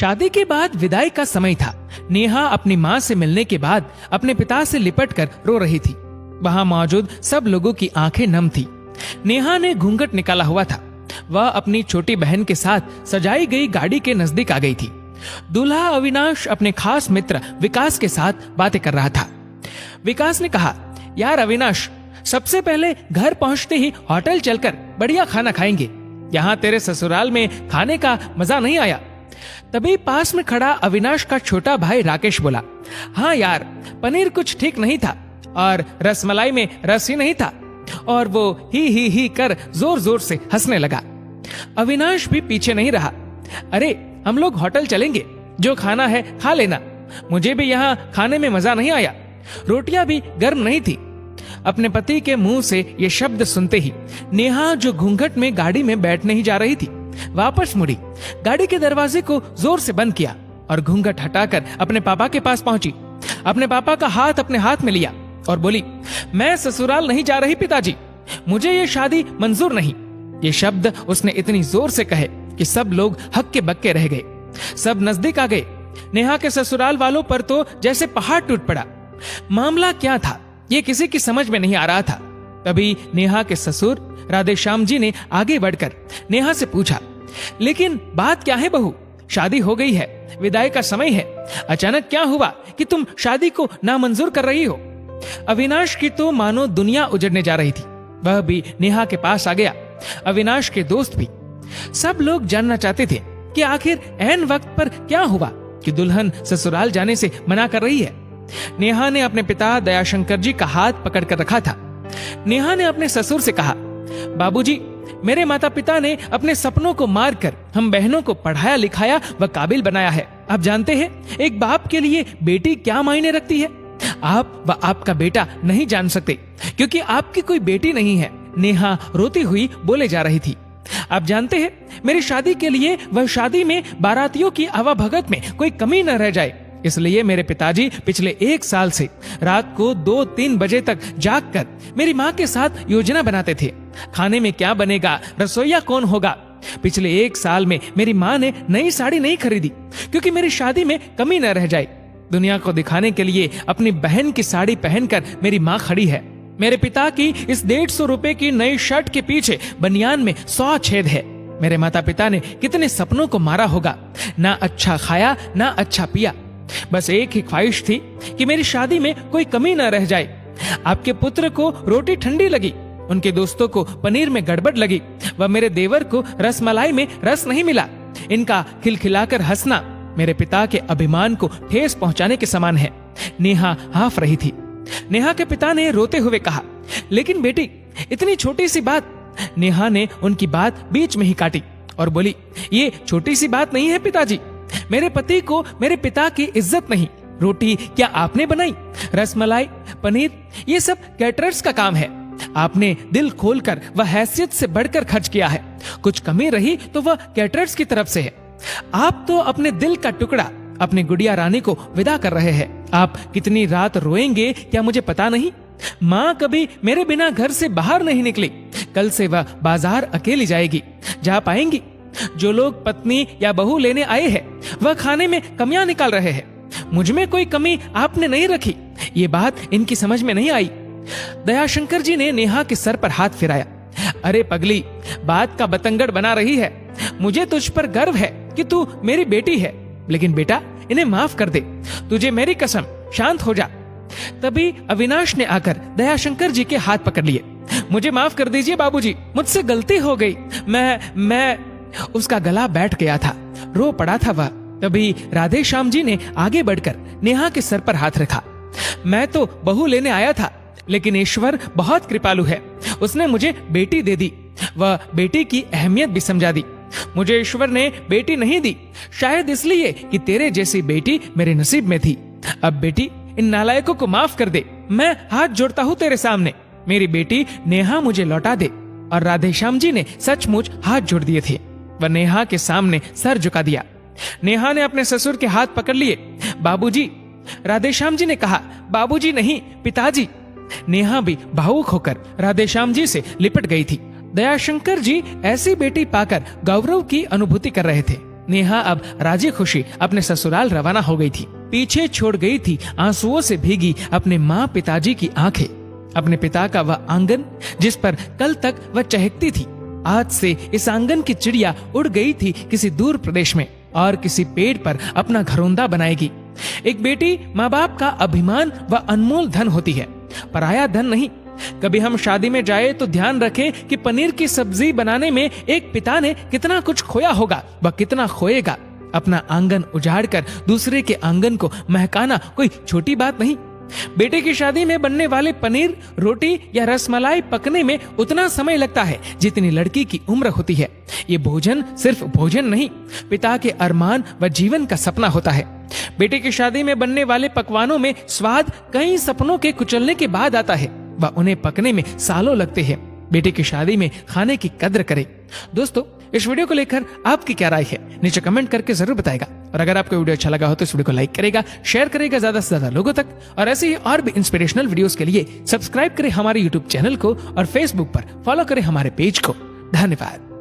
शादी के बाद विदाई का समय था। नेहा अपनी माँ से मिलने के बाद अपने पिता से लिपट कर रो रही थी। वहां मौजूद सब लोगों की आंखें नम थी। नेहा ने घूंघट निकाला हुआ था। वह अपनी छोटी बहन के साथ सजाई गई गाड़ी के नजदीक आ गई थी। दूल्हा अविनाश अपने खास मित्र विकास के साथ बातें कर रहा था। विकास ने कहा, यार अविनाश, सबसे पहले घर पहुंचते ही होटल चलकर बढ़िया खाना खाएंगे। यहाँ तेरे ससुराल में खाने का मजा नहीं आया। तभी पास में खड़ा अविनाश का छोटा भाई राकेश बोला, हाँ यार, पनीर कुछ ठीक नहीं था और रसमलाई में रस ही नहीं था। और वो ही कर जोर जोर से हंसने लगा। अविनाश भी पीछे नहीं रहा। अरे हम लोग होटल चलेंगे, जो खाना है खा लेना। मुझे भी यहाँ खाने में मजा नहीं आया, रोटियां भी गर्म नहीं थी। अपने पति के मुंह से ये शब्द सुनते ही नेहा, जो घूंघट में गाड़ी में बैठने ही जा रही थी, वापस मुड़ी, गाड़ी के दरवाजे को जोर से बंद किया और घूंघट हटाकर अपने पापा के पास पहुंची। अपने पापा का हाथ अपने हाथ में लिया और बोली, मैं ससुराल नहीं जा रही पिताजी, मुझे ये शादी मंजूर नहीं। ये शब्द उसने इतनी जोर से कहे कि सब लोग हक्के बक्के रह गए। सब नजदीक आ गए। नेहा के ससुराल वालों पर तो जैसे पहाड़ टूट पड़ा। मामला क्या था ये किसी की समझ में नहीं आ रहा था। तभी नेहा के ससुर राधेश्याम जी ने आगे बढ़कर नेहा से पूछा, लेकिन बात क्या है बहू? शादी हो गई है, विदाई का समय है, अचानक क्या हुआ कि तुम शादी को नामंजूर कर रही हो? अविनाश की तो मानो दुनिया उजड़ने जा रही थी। वह भी नेहा के पास आ गया, अविनाश के दोस्त भी। सब लोग जानना चाहते थे कि आखिर ऐन वक्त पर क्या हुआ कि दुल्हन ससुराल जाने से मना कर रही है। नेहा ने अपने पिता दयाशंकर जी का हाथ पकड़ कर रखा था। नेहा ने अपने ससुर से कहा, बाबूजी, मेरे माता पिता ने अपने सपनों को मारकर हम बहनों को पढ़ाया लिखाया व काबिल बनाया है। आप जानते हैं एक बाप के लिए बेटी क्या मायने रखती है। आप व आपका बेटा नहीं जान सकते क्योंकि आपकी कोई बेटी नहीं है। नेहा रोती हुई बोले जा रही थी। आप जानते हैं मेरी शादी के लिए वह शादी में बारातियों की आवाभगत में कोई कमी न रह जाए, इसलिए मेरे पिताजी पिछले 1 साल से रात को 2-3 बजे तक जागकर मेरी माँ के साथ योजना बनाते थे। खाने में क्या बनेगा, रसोईया कौन होगा। पिछले 1 साल में मेरी माँ ने नई साड़ी नहीं खरीदी क्योंकि मेरी शादी में कमी न रह जाए। दुनिया को दिखाने के लिए अपनी बहन की साड़ी पहनकर मेरी माँ खड़ी है। मेरे पिता की इस 150 रुपए की नई शर्ट के पीछे बनियान में 100 छेद है। मेरे माता पिता ने कितने सपनों को मारा होगा, ना अच्छा खाया ना अच्छा पिया। बस एक ही ख्वाहिश थी कि मेरी शादी में कोई कमी न रह जाए। आपके पुत्र को रोटी ठंडी लगी, उनके दोस्तों को पनीर में गड़बड़ लगी व मेरे देवर को रसमलाई में रस नहीं मिला। इनका खिलखिलाकर हंसना मेरे पिता के अभिमान को ठेस पहुंचाने के समान है। नेहा हाफ रही थी। नेहा के पिता ने रोते हुए कहा, लेकिन बेटी, इतनी छोटी सी बात। नेहा ने उनकी बात बीच में ही काटी और बोली, ये छोटी सी बात नहीं है पिताजी। मेरे पति को मेरे पिता की इज्जत नहीं। रोटी क्या आपने बनाई? रसमलाई, पनीर, ये सब कैटरर्स का काम है। आपने दिल खोलकर व हैसियत से बढ़कर खर्च किया है। कुछ कमी रही तो वह कैटरर्स की तरफ से है। आप तो अपने दिल का टुकड़ा अपनी गुड़िया रानी को विदा कर रहे हैं। आप कितनी रात रोएंगे क्या मुझे पता नहीं। माँ कभी मेरे बिना घर से बाहर नहीं निकली। कल से वह बाजार अकेली जाएगी। जा पाएंगी? जो लोग पत्नी या बहू लेने आए हैं वह खाने में कमियां निकाल रहे हैं। मुझ में कोई कमी आपने नहीं रखी। ये बात इनकी समझ में नहीं आई। दयाशंकर जी ने नेहा के सर पर हाथ फिराया। अरे पगली, बात का बतंगड़ बना रही है। मुझे तुझ पर गर्व है कि तू मेरी बेटी है, लेकिन बेटा इन्हें माफ कर दे। तुझे मेरी कसम, शांत हो जा। तभी अविनाश ने आकर दयाशंकर जी के हाथ पकड़ लिए। मुझे माफ कर दीजिए बाबूजी, मुझसे गलती हो गई। मैं उसका गला बैठ गया था, रो पड़ा था वह। तभी राधेश्याम जी ने आगे बढ़कर नेहा के सर पर हाथ रखा। मैं तो बहू लेने आया था, लेकिन ईश्वर बहुत कृपालु है। उसने मुझे बेटी दे दी, वह बेटी की अहमियत भी समझा दी। मुझे ईश्वर ने बेटी नहीं दी, शायद इसलिए कि तेरे जैसी बेटी मेरे नसीब में थी। अब बेटी, इन नालायकों को माफ कर दे। मैं हाथ जोड़ता हूँ तेरे सामने। मेरी बेटी नेहा मुझे लौटा दे। और राधेश्याम जी ने सचमुच हाथ जोड़ दिए थे। वह नेहा के सामने सर झुका दिया। नेहा ने अपने ससुर के हाथ पकड़ लिए। बाबूजी, राधेश्याम जी ने कहा। बाबूजी नहीं, पिताजी। नेहा भी भावुक होकर राधेश्याम जी से लिपट गई थी। दयाशंकर जी ऐसी बेटी पाकर गौरव की अनुभूति कर रहे थे। नेहा अब राजी खुशी अपने ससुराल रवाना हो गई थी। पीछे छोड़ गई थी आंसुओं से भीगी अपने माँ पिताजी की आंखें, अपने पिता का वह आंगन जिस पर कल तक वह चहकती थी। आज से इस आंगन की चिड़िया उड़ गई थी किसी दूर प्रदेश में और किसी पेड़ पर अपना घरौंदा बनाएगी। एक बेटी माँ बाप का अभिमान व अनमोल धन होती है, पराया धन नहीं। कभी हम शादी में जाए तो ध्यान रखें कि पनीर की सब्जी बनाने में एक पिता ने कितना कुछ खोया होगा व कितना खोएगा। अपना आंगन उजाड़कर दूसरे के आंगन को महकाना कोई छोटी बात नहीं। बेटे की शादी में बनने वाले पनीर, रोटी या रसमलाई पकने में उतना समय लगता है जितनी लड़की की उम्र होती है। ये भोजन सिर्फ भोजन नहीं, पिता के अरमान व जीवन का सपना होता है। बेटे की शादी में बनने वाले पकवानों में स्वाद कई सपनों के कुचलने के बाद आता है व उन्हें पकने में सालों लगते हैं। बेटे की शादी में खाने की कद्र करें। दोस्तों, इस वीडियो को लेकर आपकी क्या राय है नीचे कमेंट करके जरूर बताएगा। और अगर आपको वीडियो अच्छा लगा हो तो इस वीडियो को लाइक करेगा, शेयर करेगा ज्यादा से ज्यादा लोगों तक। और ऐसे ही और भी इंस्पिरेशनल वीडियोस के लिए सब्सक्राइब करें हमारे यूट्यूब चैनल को और फेसबुक पर फॉलो करें हमारे पेज को। धन्यवाद।